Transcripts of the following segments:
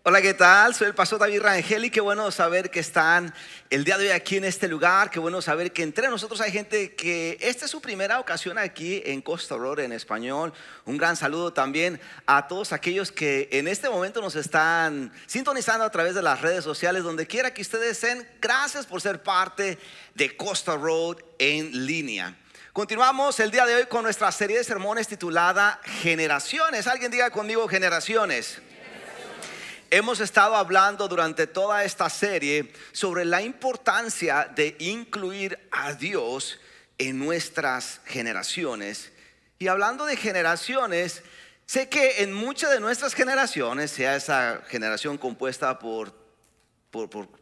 Hola, ¿qué tal? Soy el pastor David Rangel y qué bueno saber que están el día de hoy aquí en este lugar. Qué bueno saber que entre nosotros hay gente que esta es su primera ocasión aquí en Costa Road en español. Un gran saludo también a todos aquellos que en este momento nos están sintonizando a través de las redes sociales, donde quiera que ustedes estén. Gracias por ser parte de Costa Road en línea. Continuamos el día de hoy con nuestra serie de sermones titulada Generaciones. Alguien diga conmigo generaciones. Hemos estado hablando durante toda esta serie sobre la importancia de incluir a Dios en nuestras generaciones. Y hablando de generaciones, sé que en muchas de nuestras generaciones, sea esa generación compuesta por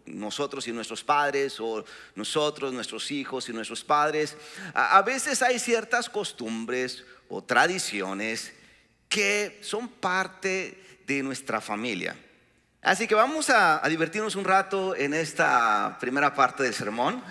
nosotros y nuestros padres, o nosotros, nuestros hijos y nuestros padres, a veces hay ciertas costumbres o tradiciones que son parte de nuestra familia. Así que vamos a divertirnos un rato en esta primera parte del sermón.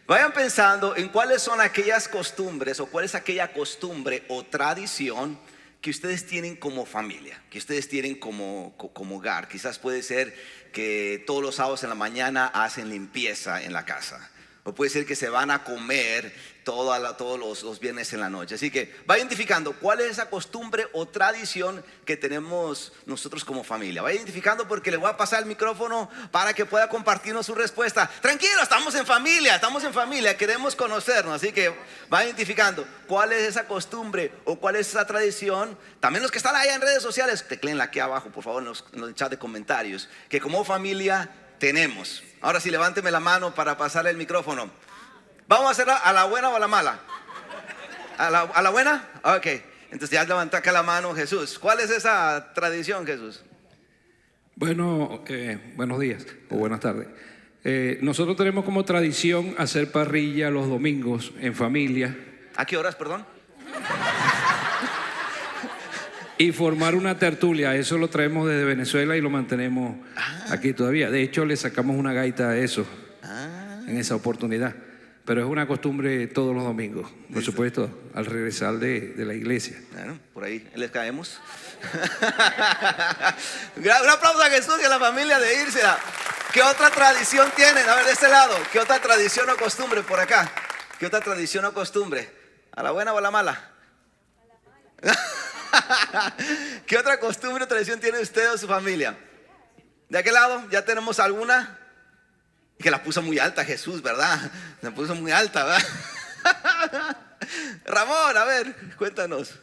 Vayan pensando en cuáles son aquellas costumbres o cuál es aquella costumbre o tradición que ustedes tienen como familia, que ustedes tienen como hogar. Quizás puede ser que todos los sábados en la mañana hacen limpieza en la casa, o puede ser que se van a comer todos los viernes en la noche. Así que va identificando cuál es esa costumbre o tradición que tenemos nosotros como familia. Va identificando, porque le voy a pasar el micrófono para que pueda compartirnos su respuesta. Tranquilo, estamos en familia, queremos conocernos. Así que va identificando cuál es esa costumbre o cuál es esa tradición. También los que están allá en redes sociales, tecléenla aquí abajo, por favor, en los chat de comentarios, que como familia tenemos. Ahora sí, levánteme la mano para pasarle el micrófono. ¿Vamos a hacerla a la buena o a la mala? ¿A la buena? Ok, entonces ya levantó acá la mano Jesús. ¿Cuál es esa tradición, Jesús? Bueno, buenos días o buenas tardes. Nosotros tenemos como tradición hacer parrilla los domingos en familia. ¿A qué horas, perdón? Y formar una tertulia. Eso lo traemos desde Venezuela y lo mantenemos aquí todavía. De hecho, le sacamos una gaita a eso en esa oportunidad. Pero es una costumbre todos los domingos, por supuesto, al regresar de la iglesia. Bueno, por ahí les caemos. Un aplauso a Jesús y a la familia de Írsela. ¿Qué otra tradición tienen? A ver, de este lado, ¿qué otra tradición o costumbre por acá? ¿Qué otra tradición o costumbre? ¿A la buena o a la mala? ¿Qué otra costumbre o tradición tiene usted o su familia? ¿De aquel lado ya tenemos alguna? Que la puso muy alta Jesús, ¿verdad? La puso muy alta, ¿verdad? Ramón, a ver, cuéntanos.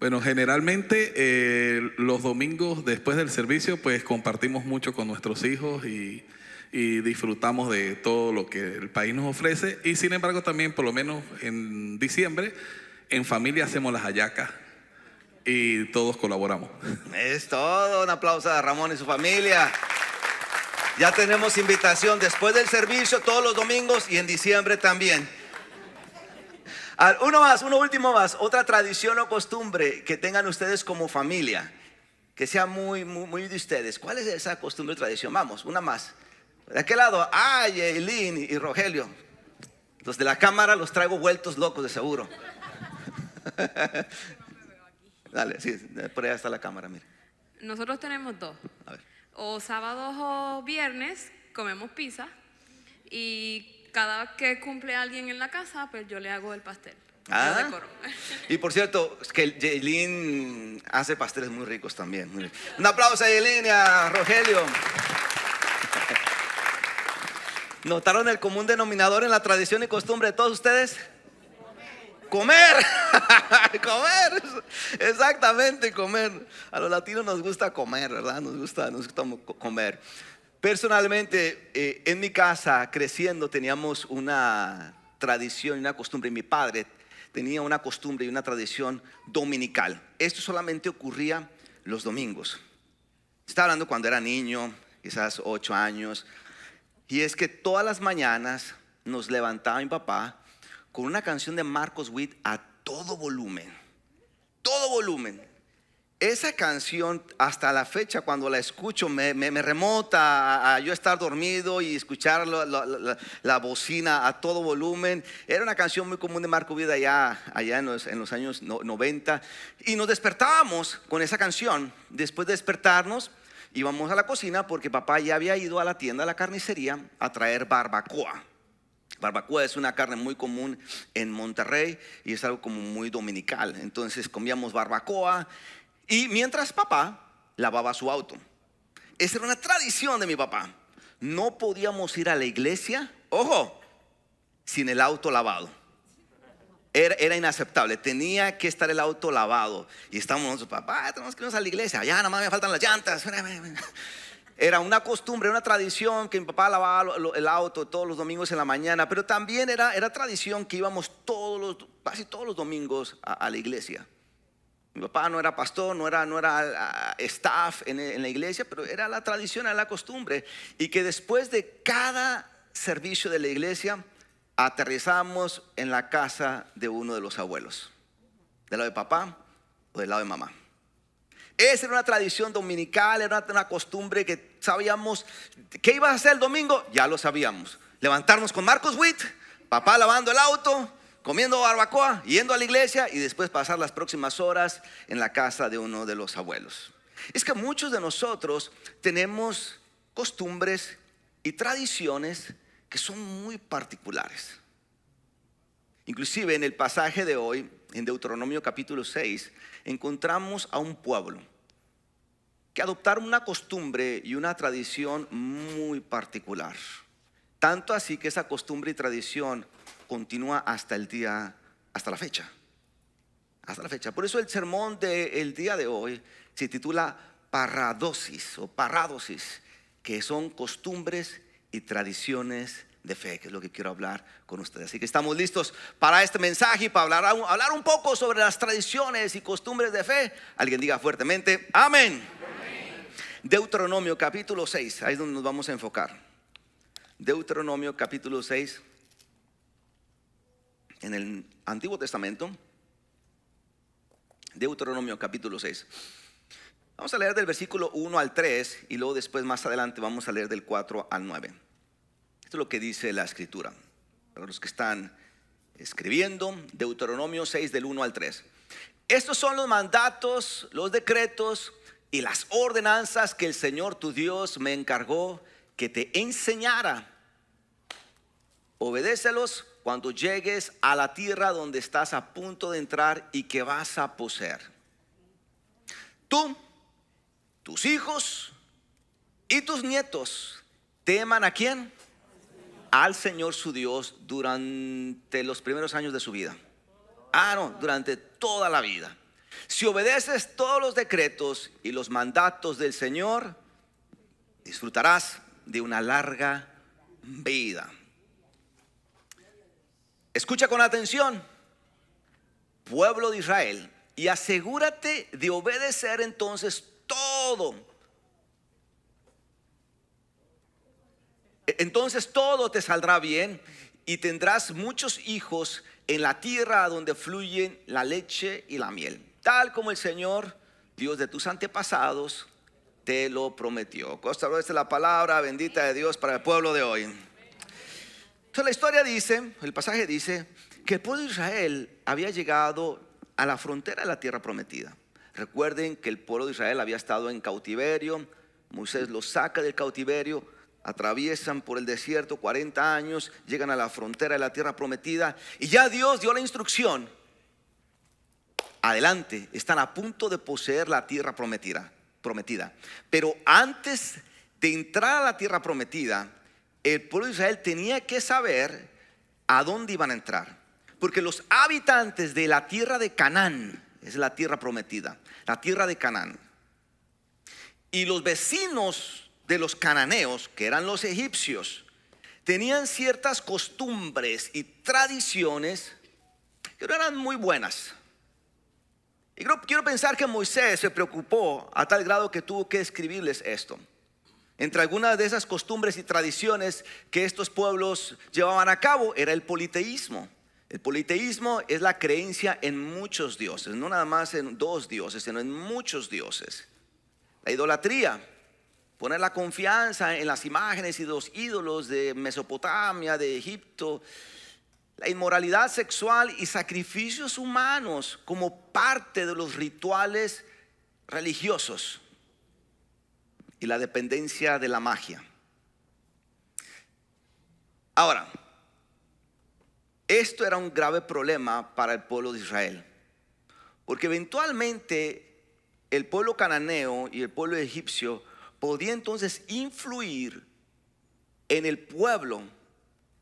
Bueno, generalmente los domingos después del servicio pues compartimos mucho con nuestros hijos y disfrutamos de todo lo que el país nos ofrece. Y sin embargo también, por lo menos en diciembre, en familia hacemos las hallacas y todos colaboramos. Es todo, un aplauso a Ramón y su familia. Ya tenemos invitación después del servicio todos los domingos y en diciembre también. Uno último más. Otra tradición o costumbre que tengan ustedes como familia, que sea muy de ustedes. ¿Cuál es esa costumbre o tradición? Vamos, una más. De aquel lado, Eileen y Rogelio. Los de la cámara los traigo vueltos locos de seguro. Dale, sí, por allá está la cámara, mire. Nosotros tenemos dos. A ver. O sábados o viernes comemos pizza, y cada que cumple alguien en la casa, pues yo le hago el pastel. Yo decoro. Y por cierto, es que Yailin hace pasteles muy ricos también. Un aplauso a Yailin y a Rogelio. ¿Notaron el común denominador en la tradición y costumbre de todos ustedes? Comer. Comer, exactamente, comer. A los latinos nos gusta comer, ¿verdad? Nos gusta comer. Personalmente, en mi casa, creciendo, teníamos una tradición y una costumbre. Mi padre tenía una costumbre y una tradición dominical. Esto solamente ocurría los domingos. Estaba hablando cuando era niño, quizás 8 años. Y es que todas las mañanas nos levantaba mi papá con una canción de Marcos Witt a todo volumen. Todo volumen. esa canción hasta la fecha cuando la escucho me remota a yo estar dormido y escuchar la bocina a todo volumen. Era una canción muy común de Marco Vida allá en los años 90. Y nos despertábamos con esa canción. Después de despertarnos íbamos a la cocina porque papá ya había ido a la tienda, a la carnicería, a traer barbacoa. Barbacoa es una carne muy común en Monterrey y es algo como muy dominical. Entonces comíamos barbacoa y mientras papá lavaba su auto. Esa era una tradición de mi papá. No podíamos ir a la iglesia, ojo, sin el auto lavado. Era inaceptable, tenía que estar el auto lavado. Y estábamos nosotros, papá, tenemos que irnos a la iglesia. Ya nada más me faltan las llantas. Era una costumbre, una tradición que mi papá lavaba el auto todos los domingos en la mañana. Pero también era tradición que íbamos casi todos los domingos a la iglesia. Mi papá no era pastor, no era staff en la iglesia, pero era la tradición, era la costumbre. Y que después de cada servicio de la iglesia aterrizamos en la casa de uno de los abuelos, del lado de papá o del lado de mamá. Esa era una tradición dominical, era una costumbre que sabíamos. ¿Qué ibas a hacer el domingo? Ya lo sabíamos. Levantarnos con Marcos Witt, papá lavando el auto, comiendo barbacoa, yendo a la iglesia y después pasar las próximas horas en la casa de uno de los abuelos. Es que muchos de nosotros tenemos costumbres y tradiciones que son muy particulares. Inclusive en el pasaje de hoy, en Deuteronomio capítulo 6, encontramos a un pueblo que adoptaron una costumbre y una tradición muy particular. Tanto así que esa costumbre y tradición continúa hasta la fecha. Hasta la fecha. Por eso el sermón del día de hoy se titula Paradosis o Paradosis, que son costumbres y tradiciones de fe, que es lo que quiero hablar con ustedes. Así que estamos listos para este mensaje y para hablar un poco sobre las tradiciones y costumbres de fe. Alguien diga fuertemente, amén. Deuteronomio capítulo 6, ahí es donde nos vamos a enfocar. Deuteronomio capítulo 6, en el Antiguo Testamento. Deuteronomio capítulo 6. Vamos a leer del versículo 1 al 3 y luego después más adelante vamos a leer del 4 al 9. Esto es lo que dice la escritura. Para los que están escribiendo, Deuteronomio 6 del 1 al 3. Estos son los mandatos, los decretos y las ordenanzas que el Señor tu Dios me encargó que te enseñara. Obedécelos cuando llegues a la tierra donde estás a punto de entrar y que vas a poseer. Tú, tus hijos y tus nietos teman ¿a quién? Al Señor su Dios durante los primeros años de su vida. No, durante toda la vida. Si obedeces todos los decretos y los mandatos del Señor, disfrutarás de una larga vida. Escucha con atención, pueblo de Israel, y asegúrate de obedecer entonces todo. Entonces todo te saldrá bien y tendrás muchos hijos en la tierra donde fluyen la leche y la miel, tal como el Señor, Dios de tus antepasados, te lo prometió. Esta es la palabra bendita de Dios para el pueblo de hoy. Entonces la historia dice, el pasaje dice que el pueblo de Israel había llegado a la frontera de la tierra prometida. Recuerden que el pueblo de Israel había estado en cautiverio. Moisés los saca del cautiverio, atraviesan por el desierto 40 años, llegan a la frontera de la tierra prometida y ya Dios dio la instrucción. Adelante, están a punto de poseer la tierra prometida. Pero antes de entrar a la tierra prometida, el pueblo de Israel tenía que saber a dónde iban a entrar. Porque los habitantes de la tierra de Canaán, es la tierra prometida, la tierra de Canaán, y los vecinos de los cananeos, que eran los egipcios, tenían ciertas costumbres y tradiciones que no eran muy buenas. Y quiero pensar que Moisés se preocupó a tal grado que tuvo que escribirles esto. Entre algunas de esas costumbres y tradiciones que estos pueblos llevaban a cabo era el politeísmo. El politeísmo es la creencia en muchos dioses, no nada más en dos dioses, sino en muchos dioses. La idolatría, poner la confianza en las imágenes y los ídolos de Mesopotamia, de Egipto. La inmoralidad sexual y sacrificios humanos como parte de los rituales religiosos. Y la dependencia de la magia. Ahora, esto era un grave problema para el pueblo de Israel, porque eventualmente el pueblo cananeo y el pueblo egipcio podía entonces influir en el pueblo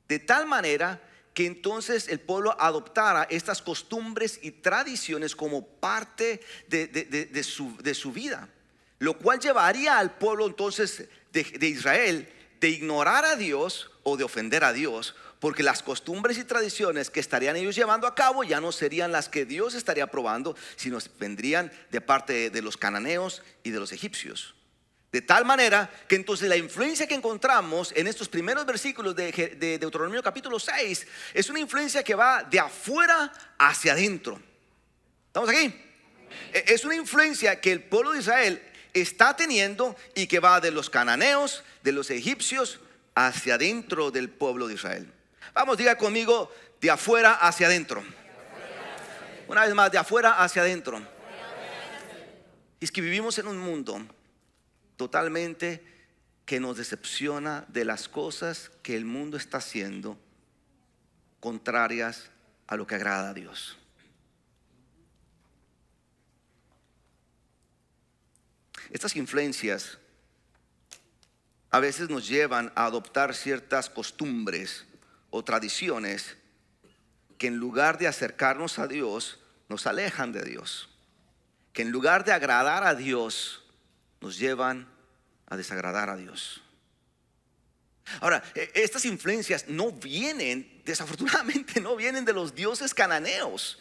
de tal manera que entonces el pueblo adoptara estas costumbres y tradiciones como parte de su vida, lo cual llevaría al pueblo entonces de Israel de ignorar a Dios o de ofender a Dios, porque las costumbres y tradiciones que estarían ellos llevando a cabo ya no serían las que Dios estaría aprobando, sino vendrían de parte de los cananeos y de los egipcios. De tal manera que entonces la influencia que encontramos en estos primeros versículos de Deuteronomio capítulo 6 es una influencia que va de afuera hacia adentro. ¿Estamos aquí? Es una influencia que el pueblo de Israel está teniendo y que va de los cananeos, de los egipcios, hacia adentro del pueblo de Israel. Vamos, diga conmigo, de afuera hacia adentro. Una vez más, de afuera hacia adentro. Es que vivimos en un mundo totalmente que nos decepciona de las cosas que el mundo está haciendo contrarias a lo que agrada a Dios. Estas influencias a veces nos llevan a adoptar ciertas costumbres o tradiciones que en lugar de acercarnos a Dios, nos alejan de Dios. Que en lugar de agradar a Dios, nos llevan a desagradar a Dios. Ahora, estas influencias no vienen, desafortunadamente no vienen de los dioses cananeos.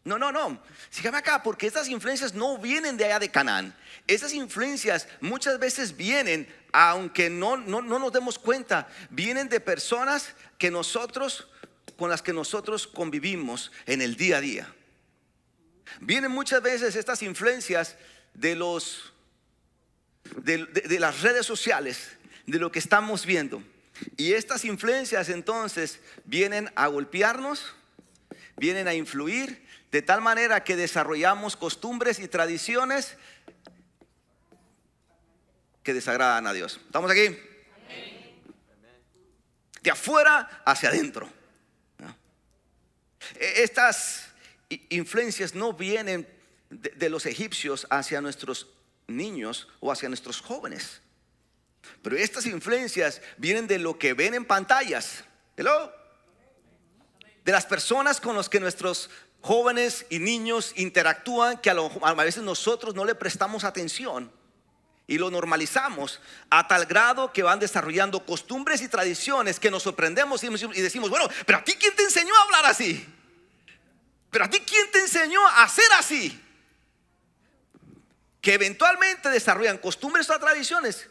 No. Sígame acá, porque estas influencias no vienen de allá de Canaán. Estas influencias muchas veces vienen, aunque no nos demos cuenta, vienen de personas con las que nosotros convivimos en el día a día. Vienen muchas veces estas influencias de las redes sociales, de lo que estamos viendo. Y estas influencias entonces vienen a golpearnos, vienen a influir de tal manera que desarrollamos costumbres y tradiciones que desagradan a Dios. ¿Estamos aquí? De afuera hacia adentro. Estas influencias no vienen de los egipcios hacia nuestros niños o hacia nuestros jóvenes, pero estas influencias vienen de lo que ven en pantallas. Hello. De las personas con las que nuestros jóvenes y niños interactúan, que a veces nosotros no le prestamos atención y lo normalizamos a tal grado que van desarrollando costumbres y tradiciones que nos sorprendemos y decimos, bueno, pero a ti ¿quién te enseñó a hablar así? Pero a ti ¿quién te enseñó a hacer así? Que eventualmente desarrollan costumbres o tradiciones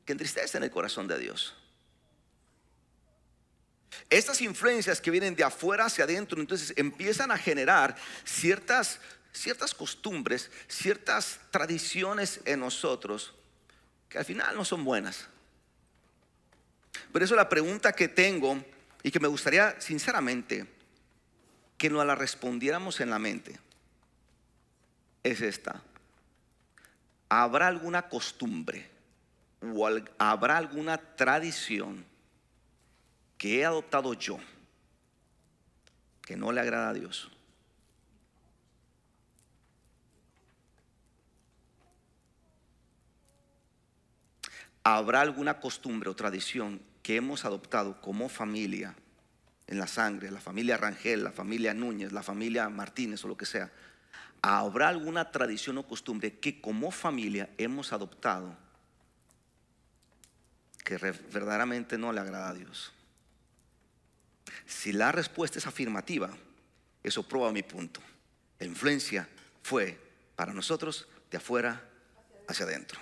que entristecen el corazón de Dios. Estas influencias que vienen de afuera hacia adentro, entonces empiezan a generar ciertas costumbres, ciertas tradiciones en nosotros que al final no son buenas. Por eso la pregunta que tengo y que me gustaría sinceramente que nos la respondiéramos en la mente es esta: ¿habrá alguna costumbre o habrá alguna tradición que he adoptado yo que no le agrada a Dios? ¿Habrá alguna costumbre o tradición que hemos adoptado como familia, en la sangre, la familia Rangel, la familia Núñez, la familia Martínez o lo que sea? ¿Habrá alguna tradición o costumbre que como familia hemos adoptado que verdaderamente no le agrada a Dios? Si la respuesta es afirmativa, eso prueba mi punto. La influencia fue para nosotros de afuera hacia adentro.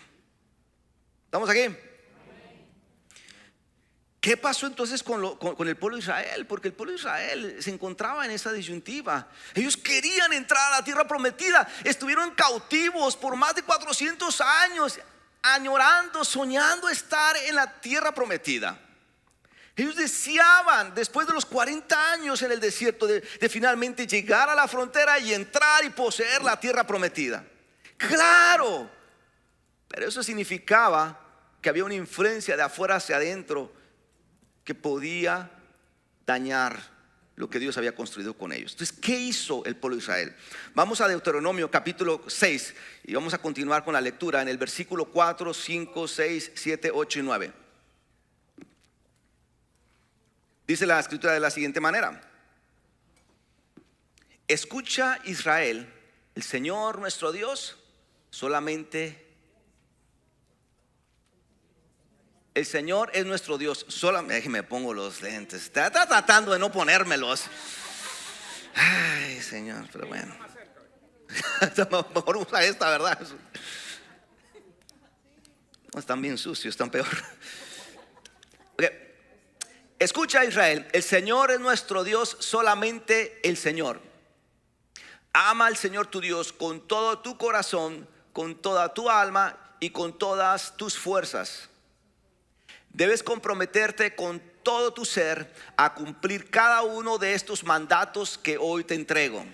¿Estamos aquí? ¿qué pasó entonces con el pueblo de Israel? Porque el pueblo de Israel se encontraba en esa disyuntiva. Ellos querían entrar a la tierra prometida. Estuvieron cautivos por más de 400 años, añorando, soñando estar en la tierra prometida. Ellos deseaban, después de los 40 años en el desierto, de finalmente llegar a la frontera y entrar y poseer la tierra prometida. Claro, pero eso significaba que había una influencia de afuera hacia adentro que podía dañar lo que Dios había construido con ellos. Entonces, ¿qué hizo el pueblo de Israel? Vamos a Deuteronomio capítulo 6 y vamos a continuar con la lectura en el versículo 4, 5, 6, 7, 8 y 9. Dice la escritura de la siguiente manera: escucha, Israel, el Señor nuestro Dios solamente. El Señor es nuestro Dios. Solamente, déjeme pongo los lentes. Está tratando de no ponérmelos. Ay, Señor, pero bueno. Mejor usa esta, ¿verdad? No, están bien sucios, están peor. Okay. Escucha, Israel, el Señor es nuestro Dios, solamente el Señor. Ama al Señor tu Dios con todo tu corazón, con toda tu alma y con todas tus fuerzas. Debes comprometerte con todo tu ser a cumplir cada uno de estos mandatos que hoy te entrego.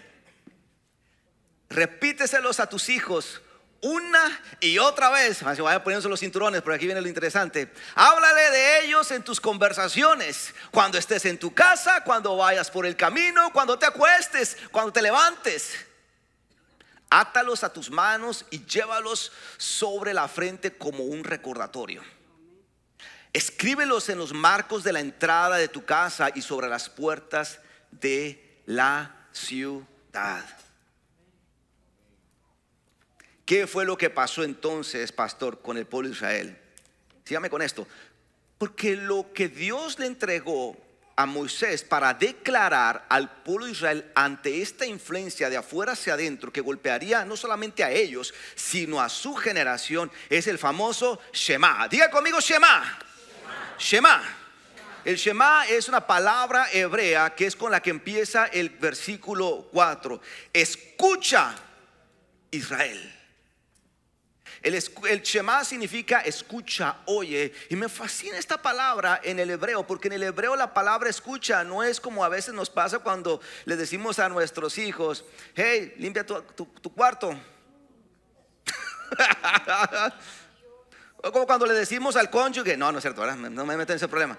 Repíteselos a tus hijos una y otra vez. Vaya poniéndose los cinturones, pero aquí viene lo interesante. Háblale de ellos en tus conversaciones, cuando estés en tu casa, cuando vayas por el camino, cuando te acuestes, cuando te levantes. Átalos a tus manos y llévalos sobre la frente como un recordatorio. Escríbelos en los marcos de la entrada de tu casa y sobre las puertas de la ciudad. ¿Qué fue lo que pasó entonces, pastor, con el pueblo de Israel? Sígame con esto. Porque lo que Dios le entregó a Moisés para declarar al pueblo de Israel ante esta influencia de afuera hacia adentro que golpearía no solamente a ellos, sino a su generación, es el famoso Shema. Diga conmigo Shema. Shema. El Shema es una palabra hebrea que es con la que empieza el versículo 4. Escucha, Israel. El Shema significa escucha, oye. Y me fascina esta palabra en el hebreo, porque en el hebreo la palabra escucha no es como a veces nos pasa cuando le decimos a nuestros hijos: hey, limpia tu cuarto. O como cuando le decimos al cónyuge, no es cierto, ¿verdad? No me meto en ese problema.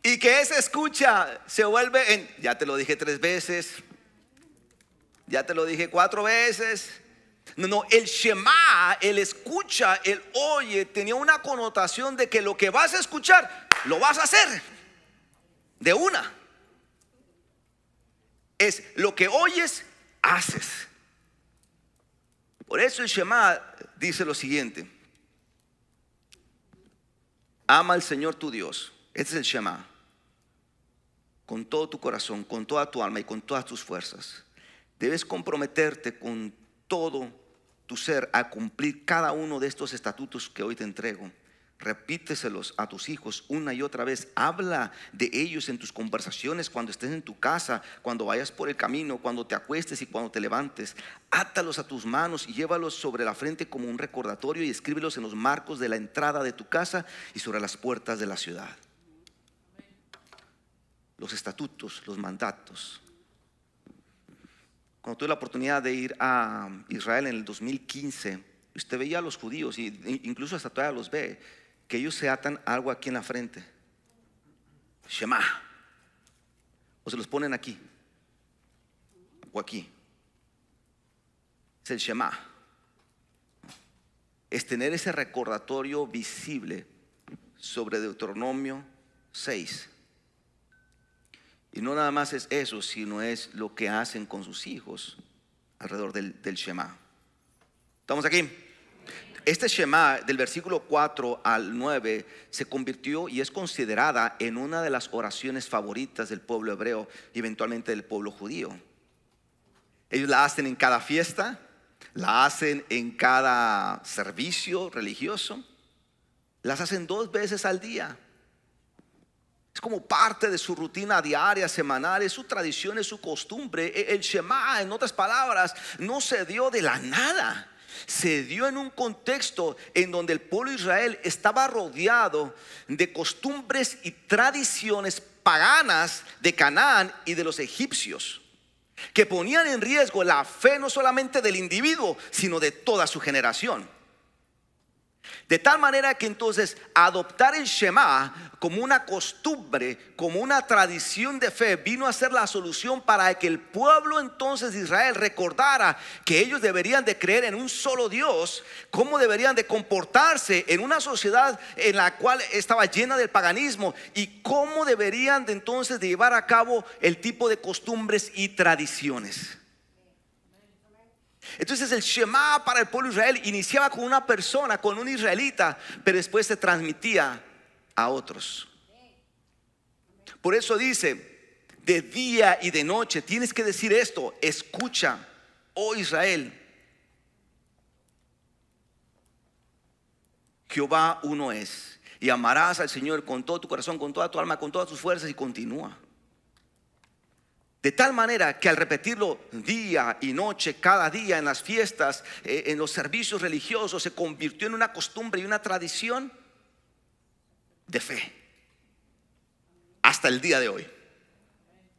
Y que esa escucha se vuelve en: ya te lo dije 3 veces, ya te lo dije 4 veces. No, el Shema, el escucha, el oye, tenía una connotación de que lo que vas a escuchar, lo vas a hacer de una. Es lo que oyes, haces. Por eso el Shema dice lo siguiente: ama al Señor tu Dios. Este es el Shema. Con todo tu corazón, con toda tu alma y con todas tus fuerzas. Debes comprometerte con todo tu ser a cumplir cada uno de estos estatutos que hoy te entrego. Repíteselos a tus hijos una y otra vez. Habla de ellos en tus conversaciones, cuando estés en tu casa, cuando vayas por el camino, cuando te acuestes y cuando te levantes. Átalos a tus manos y llévalos sobre la frente como un recordatorio, y escríbelos en los marcos de la entrada de tu casa y sobre las puertas de la ciudad. Los estatutos, los mandatos. Cuando tuve la oportunidad de ir a Israel en el 2015, usted veía a los judíos, y incluso hasta todavía los ve, que ellos se atan algo aquí en la frente. Shema. O se los ponen aquí o aquí. Es el Shema. Es tener ese recordatorio visible sobre Deuteronomio 6. Y no nada más es eso, sino es lo que hacen con sus hijos alrededor del Shema. ¿Estamos aquí? Este Shema del versículo 4 al 9 se convirtió y es considerada en una de las oraciones favoritas del pueblo hebreo y eventualmente del pueblo judío. Ellos la hacen en cada fiesta, la hacen en cada servicio religioso, las hacen 2 veces al día. Es como parte de su rutina diaria, semanal, es su tradición, es su costumbre. El Shema, en otras palabras, no se dio de la nada. Se dio en un contexto en donde el pueblo de Israel estaba rodeado de costumbres y tradiciones paganas de Canaán y de los egipcios, que ponían en riesgo la fe no solamente del individuo, sino de toda su generación. De tal manera que entonces adoptar el Shema como una costumbre, como una tradición de fe, vino a ser la solución para que el pueblo entonces de Israel recordara que ellos deberían de creer en un solo Dios, cómo deberían de comportarse en una sociedad en la cual estaba llena del paganismo, y cómo deberían de entonces de llevar a cabo el tipo de costumbres y tradiciones. Entonces el Shema para el pueblo de Israel iniciaba con una persona, con un israelita, pero después se transmitía a otros. Por eso dice, de día y de noche tienes que decir esto: escucha, oh Israel, Jehová uno es, y amarás al Señor con todo tu corazón, con toda tu alma, con todas tus fuerzas. Y continúa. De tal manera que al repetirlo día y noche, cada día, en las fiestas, en los servicios religiosos, se convirtió en una costumbre y una tradición de fe. Hasta el día de hoy.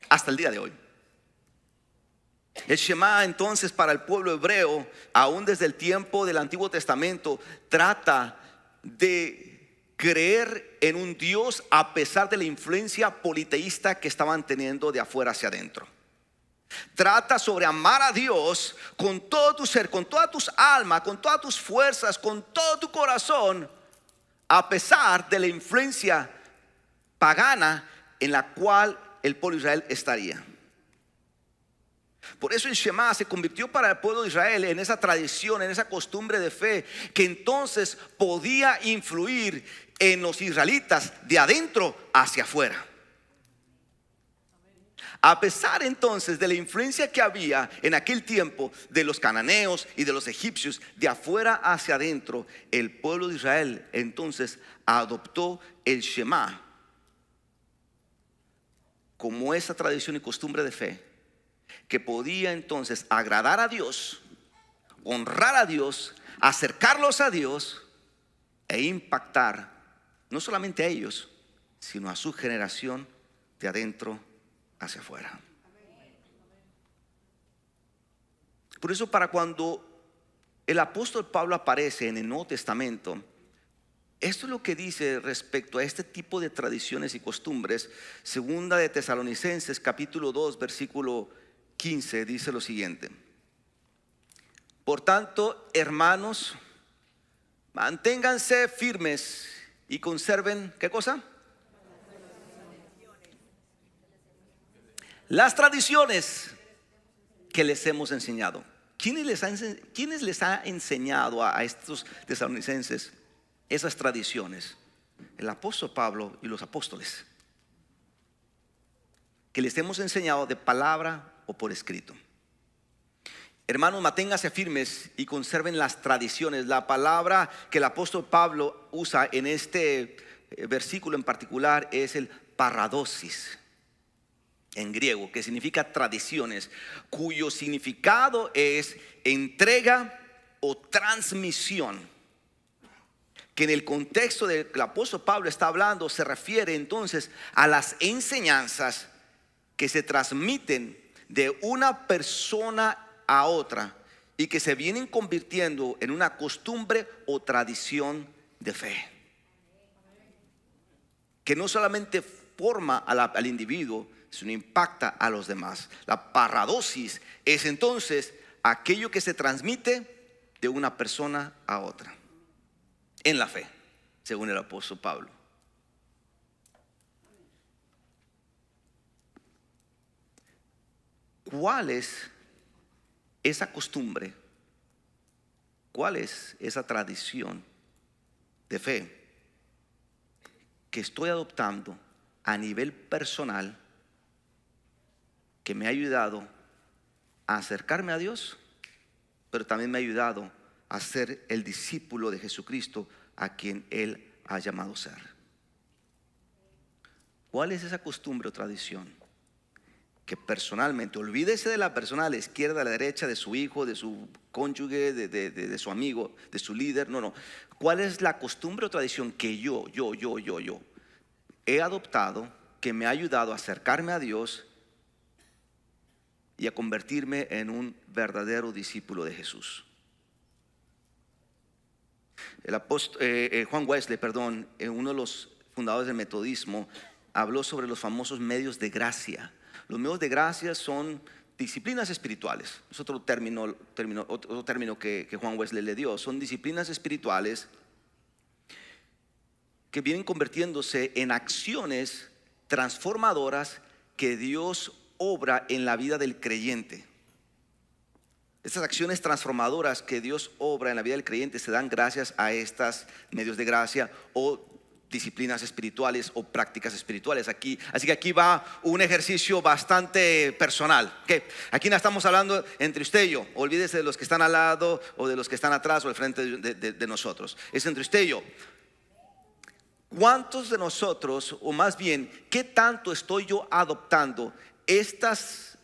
Hasta el día de hoy. El Shema entonces para el pueblo hebreo, aún desde el tiempo del Antiguo Testamento, trata de creer en un Dios a pesar de la influencia politeísta que estaban teniendo de afuera hacia adentro. Trata sobre amar a Dios con todo tu ser, con todas tus almas, con todas tus fuerzas, con todo tu corazón, a pesar de la influencia pagana en la cual el pueblo de Israel estaría. Por eso el Shema se convirtió para el pueblo de Israel en esa tradición, en esa costumbre de fe, que entonces podía influir en los israelitas de adentro hacia afuera. A pesar entonces de la influencia que había en aquel tiempo de los cananeos y de los egipcios, de afuera hacia adentro, el pueblo de Israel entonces adoptó el Shema como esa tradición y costumbre de fe que podía entonces agradar a Dios, honrar a Dios, acercarlos a Dios e impactar no solamente a ellos, sino a su generación de adentro hacia afuera. Por eso, para cuando el apóstol Pablo aparece en el Nuevo Testamento, esto es lo que dice respecto a este tipo de tradiciones y costumbres. Segunda de Tesalonicenses capítulo 2 versículo 15 dice lo siguiente: por tanto, hermanos, manténganse firmes y conserven, ¿qué cosa? Las tradiciones que les hemos enseñado. ¿Quiénes les ha enseñado a estos tesalonicenses esas tradiciones? El apóstol Pablo y los apóstoles, que les hemos enseñado de palabra o por escrito. Hermanos, manténganse firmes y conserven las tradiciones. La palabra que el apóstol Pablo usa en este versículo en particular es el paradosis en griego, que significa tradiciones, cuyo significado es entrega o transmisión, que en el contexto del que el apóstol Pablo está hablando se refiere entonces a las enseñanzas que se transmiten de una persona a otra y que se vienen convirtiendo en una costumbre o tradición de fe, que no solamente forma al individuo, sino impacta a los demás. La paradosis es entonces aquello que se transmite de una persona a otra en la fe, según el apóstol Pablo. ¿Cuál es esa costumbre? ¿Cuál es esa tradición de fe que estoy adoptando a nivel personal, que me ha ayudado a acercarme a Dios, pero también me ha ayudado a ser el discípulo de Jesucristo a quien Él ha llamado ser. ¿Cuál es esa costumbre o tradición? Que personalmente, olvídese de la persona a la izquierda, a la derecha, de su hijo, de su cónyuge, de su amigo, de su líder. No. ¿Cuál es la costumbre o tradición que yo he adoptado, que me ha ayudado a acercarme a Dios y a convertirme en un verdadero discípulo de Jesús? Juan Wesley, uno de los fundadores del metodismo, habló sobre los famosos medios de gracia. Los medios de gracia son disciplinas espirituales. Es otro término que Juan Wesley le dio. Son disciplinas espirituales que vienen convirtiéndose en acciones transformadoras que Dios obra en la vida del creyente. Estas acciones transformadoras que Dios obra en la vida del creyente se dan gracias a estos medios de gracia o disciplinas espirituales o prácticas espirituales. Así que aquí va un ejercicio bastante personal. Aquí no estamos hablando entre usted y yo. Olvídese de los que están al lado o de los que están atrás o al frente de nosotros. Es entre usted y yo. ¿Cuántos de nosotros, o más bien, qué tanto estoy yo adoptando estos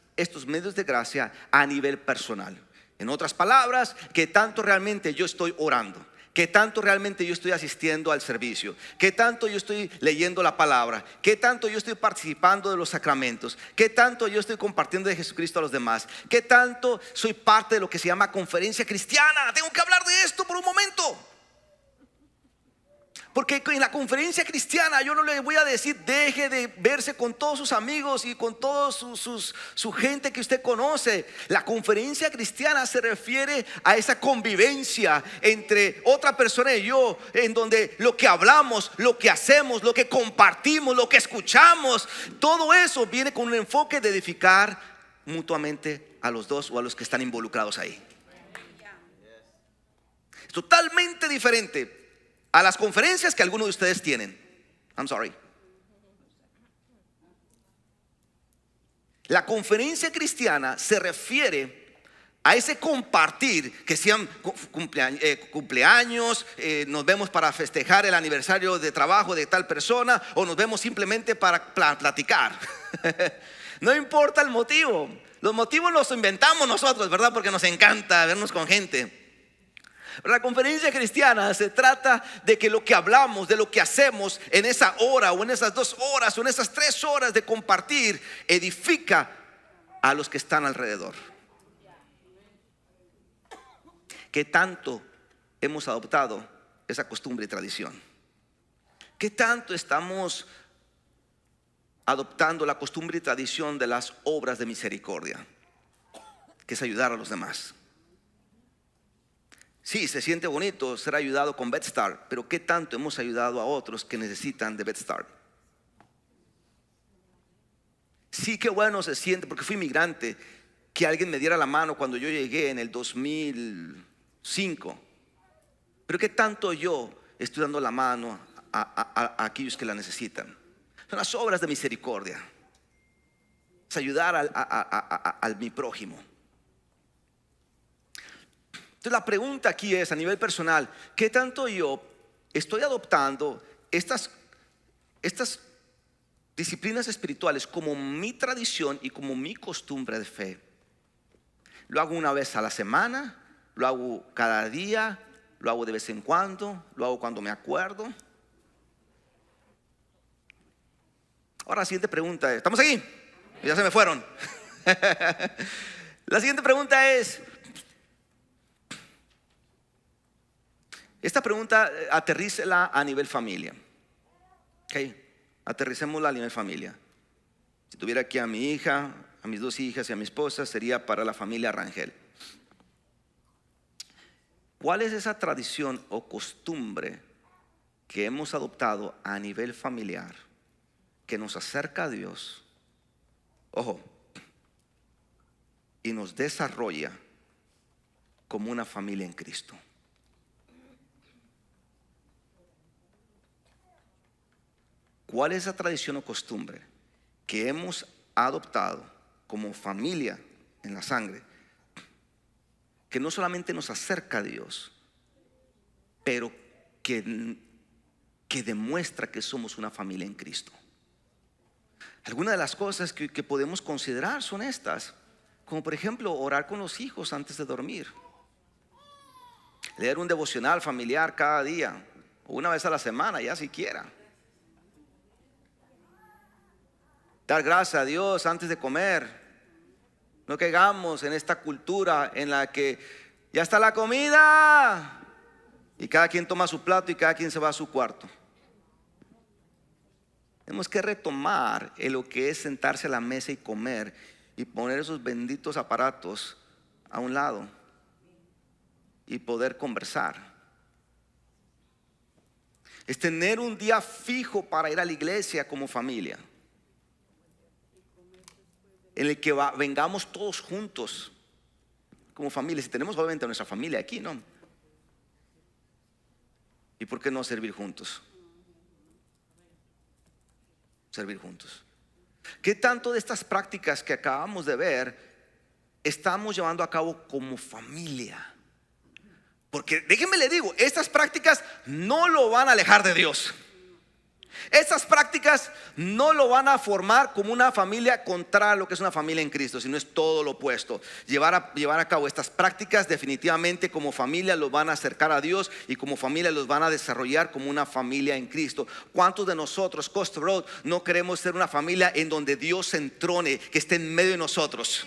medios de gracia a nivel personal? En otras palabras, ¿qué tanto realmente yo estoy orando? ¿Qué tanto realmente yo estoy asistiendo al servicio? ¿Qué tanto yo estoy leyendo la palabra? ¿Qué tanto yo estoy participando de los sacramentos? ¿Qué tanto yo estoy compartiendo de Jesucristo a los demás? ¿Qué tanto soy parte de lo que se llama conferencia cristiana? Tengo que hablar de esto por un momento. Porque en la conferencia cristiana yo no le voy a decir deje de verse con todos sus amigos y con toda su gente que usted conoce. La conferencia cristiana se refiere a esa convivencia entre otra persona y yo, en donde lo que hablamos, lo que hacemos, lo que compartimos, lo que escuchamos, todo eso viene con un enfoque de edificar mutuamente a los dos o a los que están involucrados ahí. Es totalmente diferente a las conferencias que algunos de ustedes tienen. I'm sorry. La conferencia cristiana se refiere a ese compartir, que sean cumpleaños, nos vemos para festejar el aniversario de trabajo de tal persona, o nos vemos simplemente para platicar. No importa el motivo. Los motivos los inventamos nosotros, ¿verdad? Porque nos encanta vernos con gente. La conferencia cristiana se trata de que lo que hablamos, de lo que hacemos en esa hora o en esas 2 horas o en esas 3 horas de compartir, edifica a los que están alrededor. ¿Qué tanto hemos adoptado esa costumbre y tradición? ¿Qué tanto estamos adoptando la costumbre y tradición de las obras de misericordia, que es ayudar a los demás? Sí, se siente bonito ser ayudado con BedStart, pero ¿qué tanto hemos ayudado a otros que necesitan de BedStart? Sí, qué bueno se siente, porque fui inmigrante, que alguien me diera la mano cuando yo llegué en el 2005. Pero ¿qué tanto yo estoy dando la mano a aquellos que la necesitan? Son las obras de misericordia. Es ayudar al mi prójimo. Entonces la pregunta aquí es, a nivel personal, ¿qué tanto yo estoy adoptando estas disciplinas espirituales como mi tradición y como mi costumbre de fe? ¿Lo hago una vez a la semana? ¿Lo hago cada día? ¿Lo hago de vez en cuando? ¿Lo hago cuando me acuerdo? Ahora la siguiente pregunta es, ¿estamos aquí? Ya se me fueron. La siguiente pregunta es, esta pregunta aterrícela a nivel familia. Aterricémosla a nivel familia. Si tuviera aquí a mi hija, a mis 2 hijas y a mi esposa, sería para la familia Rangel. ¿Cuál es esa tradición o costumbre que hemos adoptado a nivel familiar que nos acerca a Dios? Ojo, y nos desarrolla como una familia en Cristo. ¿Cuál es esa tradición o costumbre que hemos adoptado como familia en la sangre que no solamente nos acerca a Dios, pero que demuestra que somos una familia en Cristo. Algunas de las cosas que podemos considerar son estas, como por ejemplo orar con los hijos antes de dormir, leer un devocional familiar cada día, o una vez a la semana ya siquiera, dar gracias a Dios antes de comer. No caigamos en esta cultura en la que ya está la comida y cada quien toma su plato y cada quien se va a su cuarto. Tenemos que retomar en lo que es sentarse a la mesa y comer y poner esos benditos aparatos a un lado y poder conversar. Es tener un día fijo para ir a la iglesia como familia, en el que vengamos todos juntos como familia. Si tenemos obviamente a nuestra familia aquí, ¿no? ¿Y por qué no servir juntos? Servir juntos. ¿Qué tanto de estas prácticas que acabamos de ver estamos llevando a cabo como familia? Porque déjenme le digo, estas prácticas no lo van a alejar de Dios. Estas prácticas no lo van a formar como una familia contra lo que es una familia en Cristo, sino es todo lo opuesto. Llevar a cabo estas prácticas definitivamente como familia los van a acercar a Dios, y como familia los van a desarrollar como una familia en Cristo. ¿Cuántos de nosotros, Costa Road, no queremos ser una familia en donde Dios se entrone, que esté en medio de nosotros?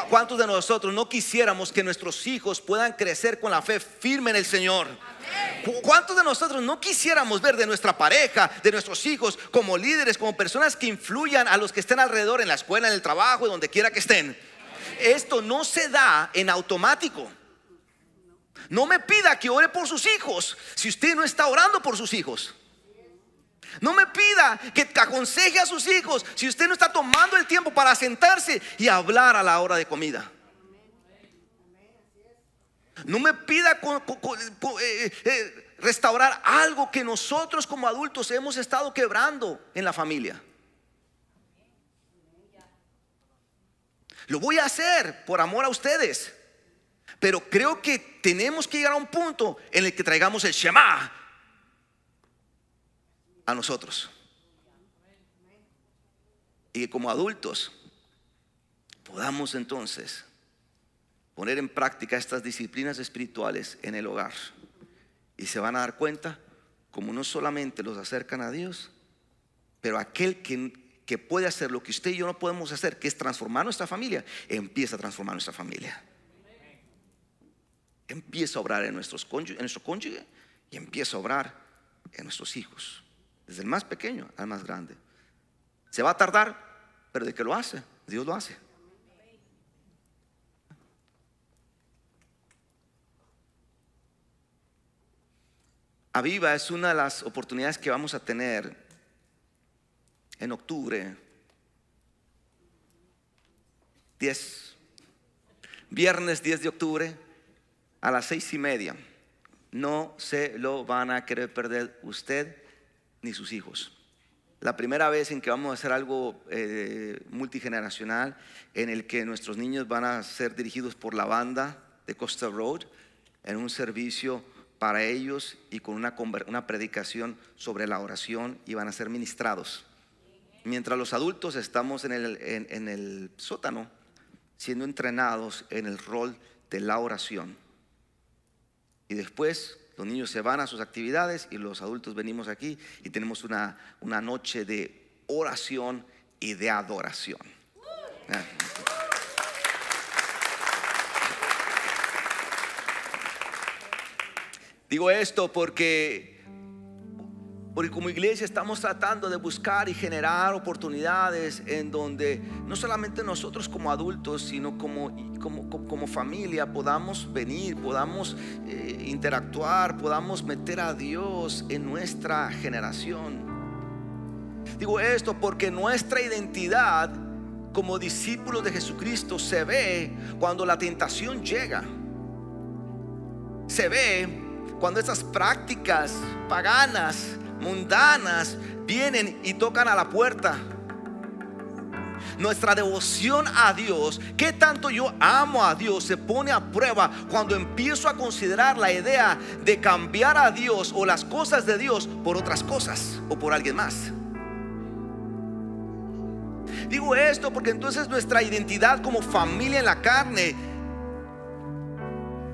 ¿Cuántos de nosotros no quisiéramos que nuestros hijos puedan crecer con la fe firme en el Señor? ¿Cuántos de nosotros no quisiéramos ver de nuestra pareja, de nuestros hijos, como líderes, como personas que influyan a los que estén alrededor, en la escuela, en el trabajo, donde quiera que estén? Esto no se da en automático. No me pida que ore por sus hijos si usted no está orando por sus hijos. No me pida que aconseje a sus hijos si usted no está tomando el tiempo para sentarse y hablar a la hora de comida. No me pida restaurar algo que nosotros como adultos hemos estado quebrando en la familia. Lo voy a hacer por amor a ustedes, pero creo que tenemos que llegar a un punto en el que traigamos el Shema a nosotros, y que como adultos podamos entonces poner en práctica estas disciplinas espirituales en el hogar. Y se van a dar cuenta como no solamente los acercan a Dios, pero aquel que puede hacer lo que usted y yo no podemos hacer, que es transformar nuestra familia, empieza a transformar nuestra familia. Empieza a obrar en nuestro cónyuge, y empieza a obrar en nuestros hijos, desde el más pequeño al más grande. Se va a tardar, pero de que lo hace, Dios lo hace. Aviva es una de las oportunidades que vamos a tener en octubre 10, viernes 10 de octubre a las 6:30. No se lo van a querer perder usted ni sus hijos. La primera vez en que vamos a hacer algo multigeneracional, en el que nuestros niños van a ser dirigidos por la banda de Costa Road en un servicio para ellos, y con una predicación sobre la oración, y van a ser ministrados, mientras los adultos estamos en el sótano siendo entrenados en el rol de la oración. Y después los niños se van a sus actividades y los adultos venimos aquí y tenemos una noche de oración y de adoración. Digo esto porque como iglesia estamos tratando de buscar y generar oportunidades en donde no solamente nosotros como adultos, sino como familia podamos venir, podamos interactuar, podamos meter a Dios en nuestra generación. Digo esto porque nuestra identidad como discípulos de Jesucristo se ve cuando la tentación llega. Se ve cuando estas prácticas paganas, mundanas, vienen y tocan a la puerta. Nuestra devoción a Dios, qué tanto yo amo a Dios, se pone a prueba cuando empiezo a considerar la idea de cambiar a Dios o las cosas de Dios por otras cosas o por alguien más. Digo esto porque entonces nuestra identidad como familia en la carne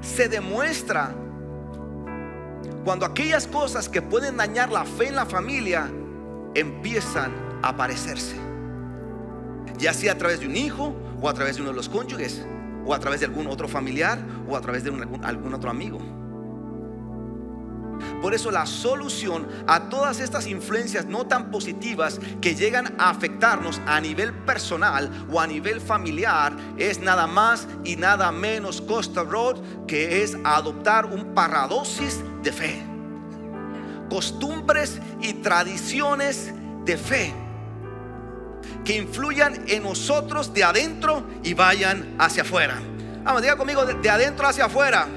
se demuestra cuando aquellas cosas que pueden dañar la fe en la familia empiezan a aparecerse, ya sea a través de un hijo, o a través de uno de los cónyuges, o a través de algún otro familiar, o a través de algún otro amigo. Por eso la solución a todas estas influencias no tan positivas que llegan a afectarnos a nivel personal o a nivel familiar es nada más y nada menos, Costa Road, que es adoptar un paradosis de fe, costumbres y tradiciones de fe que influyan en nosotros de adentro y vayan hacia afuera. Vamos, diga conmigo, de adentro hacia afuera.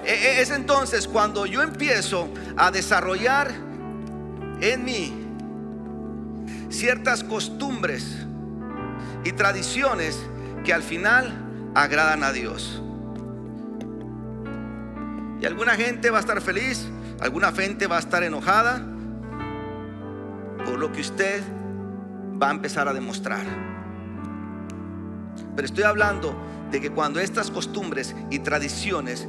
Es entonces cuando yo empiezo a desarrollar en mí ciertas costumbres y tradiciones que al final agradan a Dios. Y alguna gente va a estar feliz, alguna gente va a estar enojada por lo que usted va a empezar a demostrar. Pero estoy hablando de que cuando estas costumbres y tradiciones,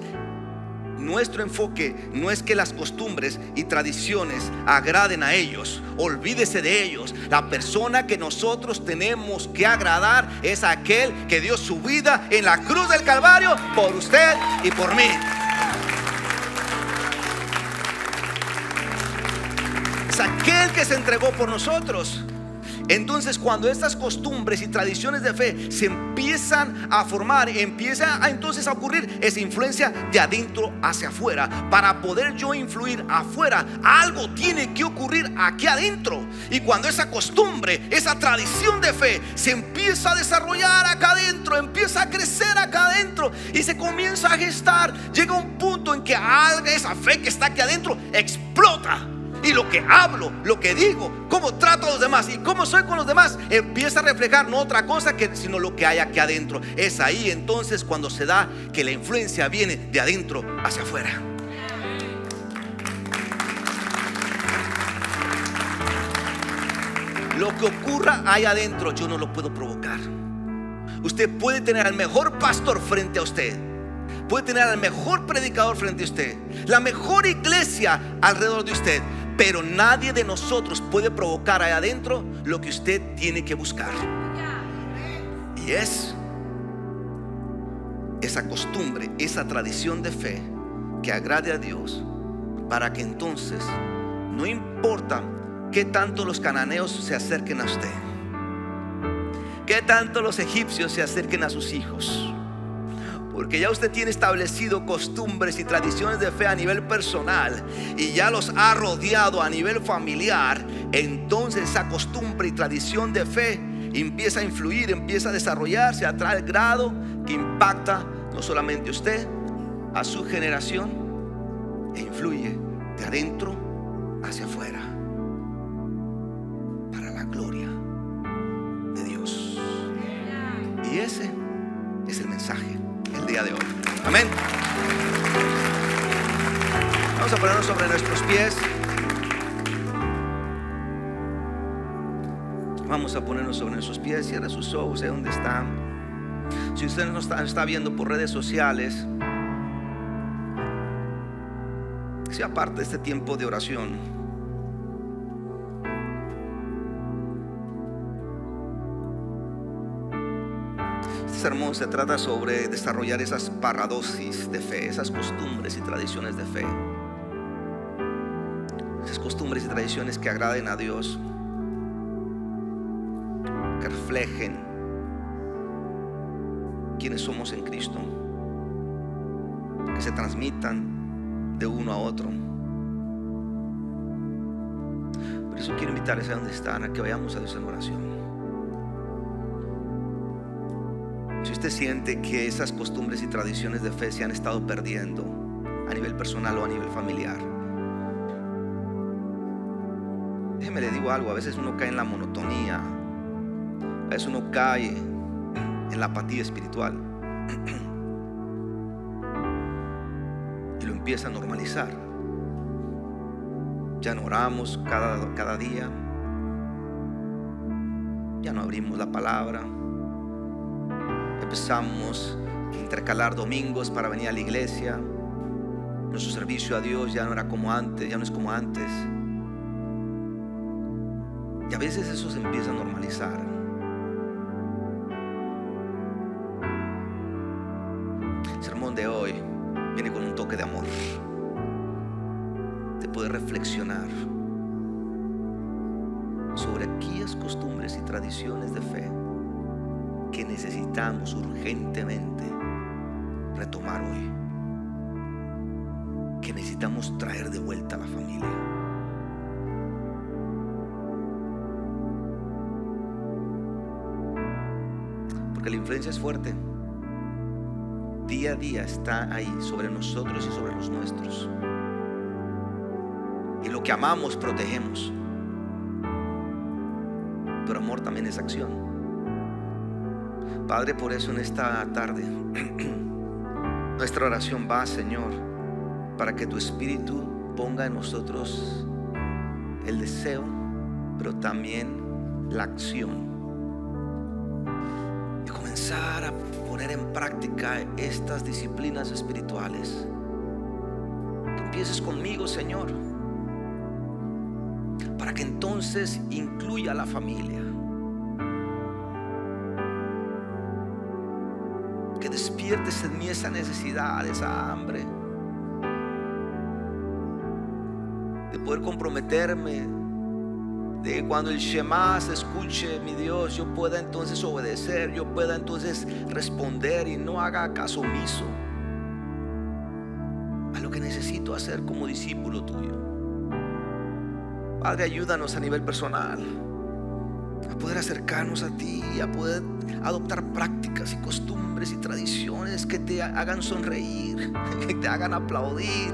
nuestro enfoque no es que las costumbres y tradiciones agraden a ellos, olvídese de ellos. La persona que nosotros tenemos que agradar es aquel que dio su vida en la cruz del Calvario por usted y por mí. Es aquel que se entregó por nosotros. Entonces, cuando estas costumbres y tradiciones de fe se empiezan a formar, empieza entonces a ocurrir esa influencia de adentro hacia afuera. Para poder yo influir afuera, algo tiene que ocurrir aquí adentro. Y cuando esa costumbre, esa tradición de fe se empieza a desarrollar acá adentro, empieza a crecer acá adentro y se comienza a gestar, llega un punto en que esa fe que está aquí adentro explota. Y lo que hablo, lo que digo, cómo trato a los demás y cómo soy con los demás, empieza a reflejar no otra cosa sino lo que hay aquí adentro. Es ahí entonces cuando se da que la influencia viene de adentro hacia afuera. Lo que ocurra ahí adentro yo no lo puedo provocar. Usted puede tener al mejor pastor frente a usted, puede tener al mejor predicador frente a usted, la mejor iglesia alrededor de usted, pero nadie de nosotros puede provocar ahí adentro lo que usted tiene que buscar. Y es esa costumbre, esa tradición de fe que agrade a Dios, para que entonces no importa qué tanto los cananeos se acerquen a usted, qué tanto los egipcios se acerquen a sus hijos, porque ya usted tiene establecido costumbres y tradiciones de fe a nivel personal y ya los ha rodeado a nivel familiar. Entonces esa costumbre y tradición de fe empieza a influir, empieza a desarrollarse a tal grado que impacta no solamente a usted, a su generación, e influye de adentro hacia afuera para la gloria de Dios. Y ese es el mensaje el día de hoy. Amén. Vamos a ponernos sobre nuestros pies. Vamos a ponernos sobre nuestros pies. Cierra sus ojos ahí donde están. Si usted nos está viendo por redes sociales, sea parte de este tiempo de oración. Este sermón se trata sobre desarrollar esas paradosis de fe, esas costumbres y tradiciones de fe, esas costumbres y tradiciones que agraden a Dios, que reflejen quiénes somos en Cristo, que se transmitan de uno a otro. Por eso quiero invitarles a donde están, a que vayamos a Dios en oración. Si usted siente que esas costumbres y tradiciones de fe se han estado perdiendo a nivel personal o a nivel familiar, déjeme le digo algo, a veces uno cae en la monotonía, A veces uno cae en la apatía espiritual y lo empieza a normalizar. Ya no oramos cada día, ya no abrimos la palabra, empezamos a intercalar domingos para venir a la iglesia. Nuestro servicio a Dios ya no era como antes, ya no es como antes. Y a veces eso se empieza a normalizar. El sermón de hoy viene con un toque de amor. Te puede reflexionar sobre aquellas costumbres y tradiciones de fe que necesitamos urgentemente retomar hoy, que necesitamos traer de vuelta a la familia. Porque la influencia es fuerte. Día a día está ahí sobre nosotros y sobre los nuestros. Y lo que amamos protegemos. Pero amor también es acción. Padre, por eso en esta tarde nuestra oración va, Señor, para que tu Espíritu ponga en nosotros el deseo, pero también la acción de comenzar a poner en práctica estas disciplinas espirituales. Que empieces conmigo, Señor, para que entonces incluya a la familia. Que despiertes en mí esa necesidad, esa hambre de poder comprometerme, de cuando el Shema se escuche, mi Dios, yo pueda entonces obedecer, yo pueda entonces responder y no haga caso omiso a lo que necesito hacer como discípulo tuyo. Padre, ayúdanos a nivel personal a poder acercarnos a ti, a poder adoptar prácticas y costumbres y tradiciones que te hagan sonreír, que te hagan aplaudir,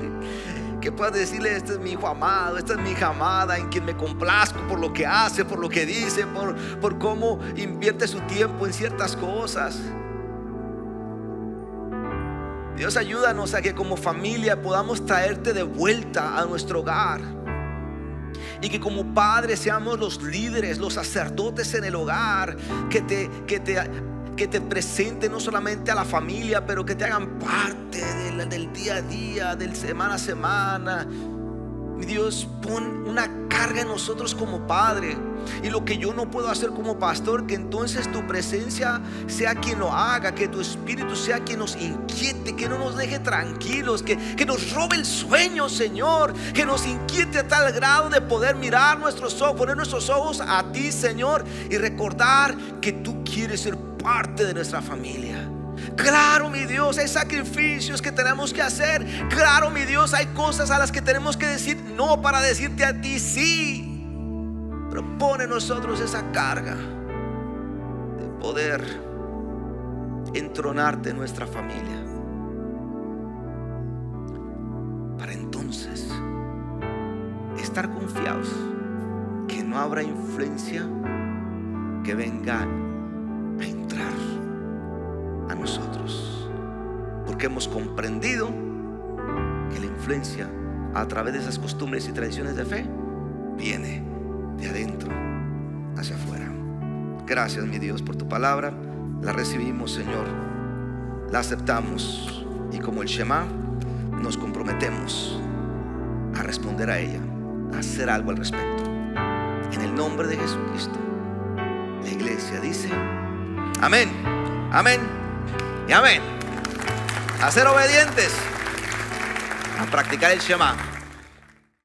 que puedas decirle: este es mi hijo amado, esta es mi hija amada, en quien me complazco por lo que hace, por lo que dice, por cómo invierte su tiempo en ciertas cosas. Dios, ayúdanos a que como familia podamos traerte de vuelta a nuestro hogar, y que como padres seamos los líderes, los sacerdotes en el hogar, que te presenten no solamente a la familia, pero que te hagan parte del día a día, del semana a semana. Mi Dios, pon una carga en nosotros como padre, y lo que yo no puedo hacer como pastor, que entonces tu presencia sea quien lo haga, que tu Espíritu sea quien nos inquiete, que no nos deje tranquilos, que nos robe el sueño, Señor, que nos inquiete a tal grado de poder mirar nuestros ojos, poner nuestros ojos a ti, Señor, y recordar que tú quieres ser parte de nuestra familia. Claro, mi Dios, hay sacrificios que tenemos que hacer. Claro, mi Dios, hay cosas a las que tenemos que decir no para decirte a ti sí. Pero pone en nosotros esa carga de poder entronarte en nuestra familia, para entonces estar confiados que no habrá influencia que venga a entrar a nosotros, porque hemos comprendido que la influencia a través de esas costumbres y tradiciones de fe viene de adentro hacia afuera. Gracias, mi Dios, por tu palabra. La recibimos, Señor, la aceptamos, y como el Shema nos comprometemos a responder a ella, a hacer algo al respecto. En el nombre de Jesucristo, la iglesia dice amén, amén y amén. A ser obedientes, a practicar el Shema.